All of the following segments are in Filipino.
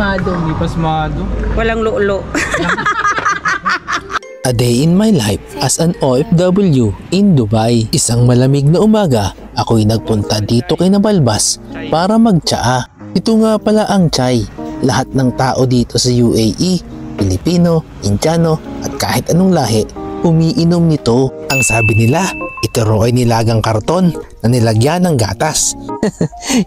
Hindi pasmado. Walang lulo. A day in my life as an OFW in Dubai. Isang malamig na umaga, ako'y nagpunta dito kay Nabalbas para magtsaa. Ito nga pala ang chai. Lahat ng tao dito sa UAE, Pilipino, Indiano at kahit anong lahi, umiinom nito. Ang sabi nila, ito raw ay nilagang karton na nilagyan ng gatas.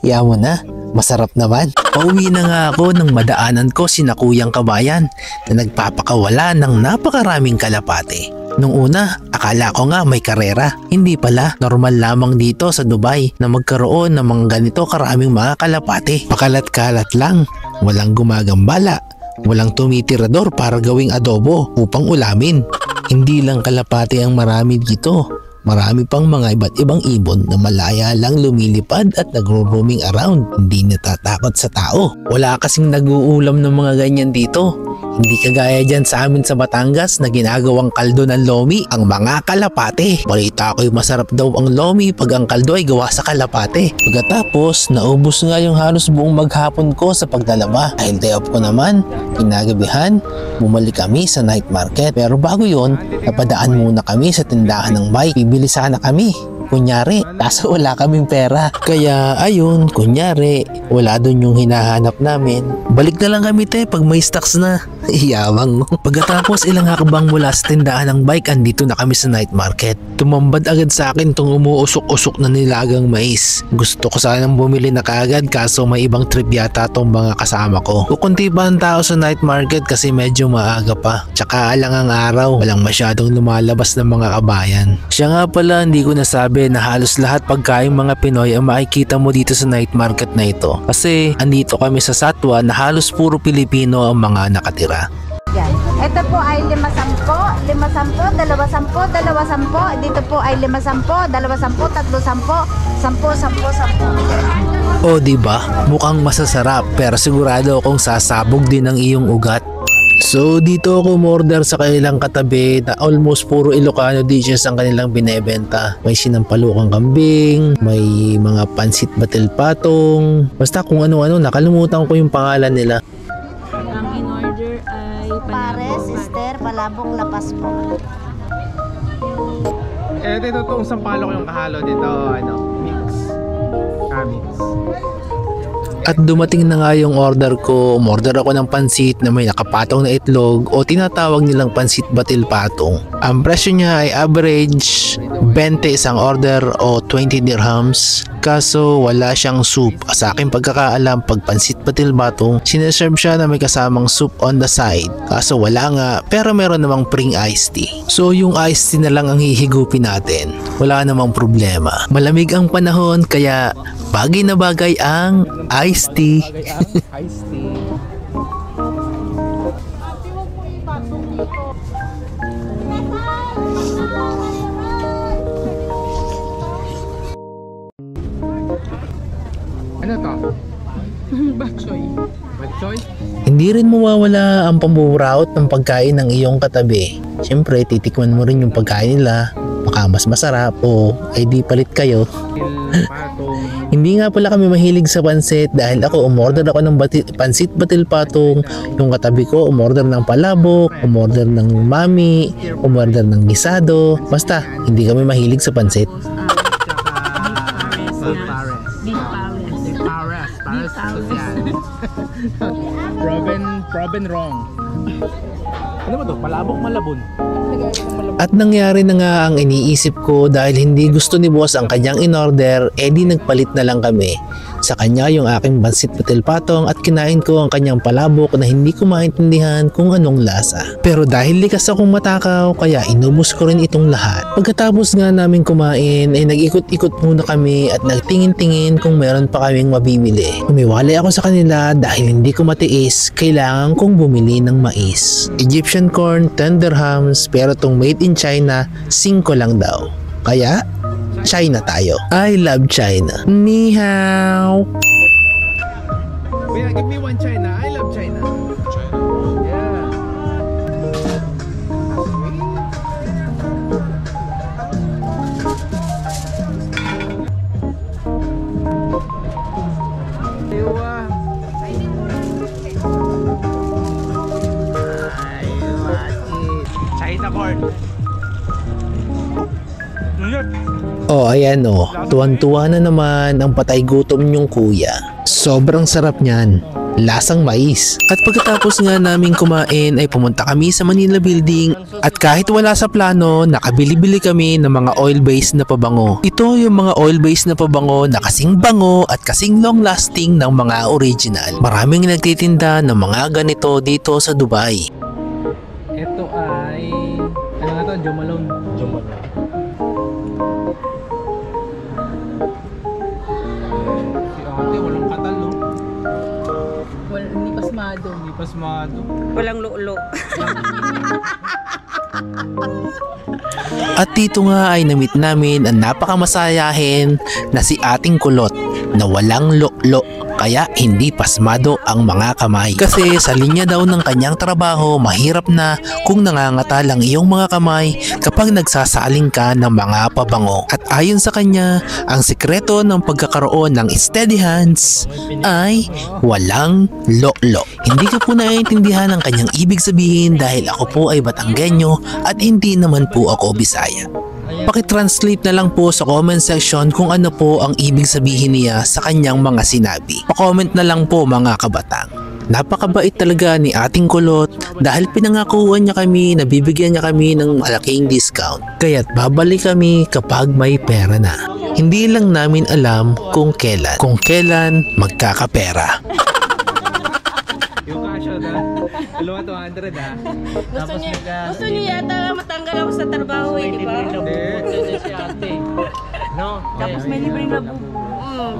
Yaman na. Masarap naman. Pauwi na nga ako nang madaanan ko sina Kuyang Kabayan na nagpapakawala ng napakaraming kalapate. Nung una, akala ko nga may karera. Hindi pala, normal lamang dito sa Dubai na magkaroon ng mga ganito karaming mga kalapate. Pakalat-kalat lang, walang gumagambala, walang tumitirador para gawing adobo upang ulamin. Hindi lang kalapate ang marami dito. Marami pang mga iba't ibang ibon na malaya lang lumilipad at nagro-roaming around. Hindi natatakot sa tao. Wala kasing nag-uulam ng mga ganyan dito. Hindi kagaya dyan sa amin sa Batangas na ginagawang kaldo ng lomi ang mga kalapate. Balita ko'y masarap daw ang lomi pag ang kaldo ay gawa sa kalapate. Pagkatapos, naubos nga yung halos buong maghapon ko sa paglalaba. Dahil day off ko naman, kinagabihan, bumalik kami sa night market. Pero bago yon, napadaan muna kami sa tindahan ng bike. Bibili sana kami. Kunyari, kaso wala kaming pera. Kaya ayun, kunyari, wala dun yung hinahanap namin. Balik na lang kami pag may stocks na. Iyawang mo. Pagkatapos ilang hakbang mula sa tindahan ng bike, andito na kami sa night market. Tumambad agad sa akin tong umuusok-usok na nilagang mais. Gusto ko sanang bumili na kaagad kaso may ibang trip yata tong mga kasama ko. Kukunti pa ang tao sa night market kasi medyo maaga pa. Tsaka lang ang araw, walang masyadong lumalabas ng mga kabayan. Siya nga pala, hindi ko nasabi na halos lahat pagkain mga Pinoy ang makikita mo dito sa night market na ito. Kasi andito kami sa Satwa na halos puro Pilipino ang mga nakatira. Yan. Ito po ay 5-10, 5-10, 2-10, 2-10. Dito po ay 5-10, 2-10, 3-10, 10-10, 10. O diba? Mukhang masasarap pero sigurado akong sasabog din ang iyong ugat. So dito ako umorder sa kanilang katabi na almost puro Ilocano dishes ang kanilang binebenta. May sinampalukang kambing, may mga pansit batil patong, basta kung ano-ano, nakalimutan ko yung pangalan nila. Ang in-order ay Pares, Ester, Palabok, Lapas po. Ito toong sampalok yung kahalo dito, mix. Mix. At dumating na nga yung order ko. Umorder ako ng pansit na may nakapatong na itlog o tinatawag nilang pansit batil patong. Ang presyo niya ay average 20 isang order o 20 dirhams. Kaso wala siyang soup. Sa aking pagkakaalam, pag pansit batil patong, sineserve siya na may kasamang soup on the side. Kaso wala nga, pero meron namang pring iced tea. So yung iced tea na lang ang hihigupin natin. Wala namang problema. Malamig ang panahon kaya bagay na bagay ang iced tea. Iced tea. Ano to? Baksoy. Baksoy? Hindi rin mawawala ang pambuburaot ng pagkain ng iyong katabi. Siyempre, titikman mo rin yung pagkain nila. Baka mas masarap o ay di palit kayo. Patong. Hindi nga pala kami mahilig sa pansit dahil ako umorder ako ng pansit batil patong. Yung katabi ko umorder ng palabok, umorder ng mami, umorder ng gisado. Basta, hindi kami mahilig sa pansit. Proven wrong. Ano ba to? Palabok malabon. At nangyari na nga ang iniisip ko dahil hindi gusto ni boss ang kanyang in-order, edi nagpalit na lang kami. Sa kanya yung aking pansit batil patong at kinain ko ang kanyang palabok na hindi ko maintindihan kung anong lasa. Pero dahil likas akong matakaw kaya inubos ko rin itong lahat. Pagkatapos nga namin kumain ay nag-ikot-ikot muna kami at nagtingin-tingin kung meron pa kaming mabibili. Umiwalay ako sa kanila dahil hindi ko matiis, kailangan kong bumili ng mais. Egyptian corn 10 dirhams pero tong made in China 5 lang daw. Kaya China tayo. I love China. Ni hao. Kuya, give me one China. I love China. Yeah. Oh, ayan oh. Tuwan-tuwa na naman ang patay gutom niyong kuya. Sobrang sarap niyan. Lasang mais. At pagkatapos nga naming kumain ay pumunta kami sa Manila Building at kahit wala sa plano, nakabili-bili kami ng mga oil-based na pabango. Ito yung mga oil-based na pabango na kasing bango at kasing long-lasting ng mga original. Maraming nagtitinda ng mga ganito dito sa Dubai. Ito ay, ano nga to? Jo Malone. Jo Malone. Si ate, walang katalo. Hindi pasmado. Hindi pasmado. Walang lulo. At dito nga ay namit namin ang napakamasayahin na si Ating Kulot na walang lo-lo kaya hindi pasmado ang mga kamay. Kasi sa linya daw ng kanyang trabaho, mahirap na kung nangangata lang iyong mga kamay kapag nagsasaling ka ng mga pabango. At ayon sa kanya, ang sikreto ng pagkakaroon ng steady hands ay walang lo-lo. Hindi ko po naiintindihan ang kanyang ibig sabihin dahil ako po ay Batanggenyo at hindi naman po ako Bisaya. Pakitranslate na lang po sa comment section kung ano po ang ibig sabihin niya sa kanyang mga sinabi. Pa-comment na lang po mga kabatang. Napakabait talaga ni Ating Kulot dahil pinangakuan niya kami na bibigyan niya kami ng malaking discount. Kaya't babalik kami kapag may pera na. Hindi lang namin alam kung kailan magkakapera. Yung kasyo na, dalawa 200 ha. Gusto niya yata matanggal ako sa trabaho eh, di ba? Hindi. Si ate. No? Tapos may libreng labubo.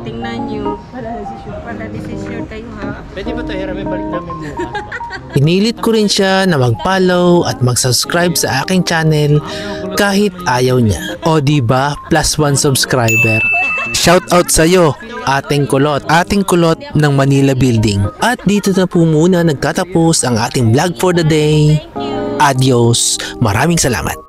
Tingnan niyo. Para desisyon tayo ha. Pwede ba ito hiramin? Balik namin bukas. Pinilit ko rin siya na mag-follow at mag-subscribe sa aking channel kahit ayaw niya. O diba, +1 subscriber. Shout out sa iyo, Ating Kulot ng Manila Building. At dito na po muna nagtatapos ang ating vlog for the day. Adios. Maraming salamat.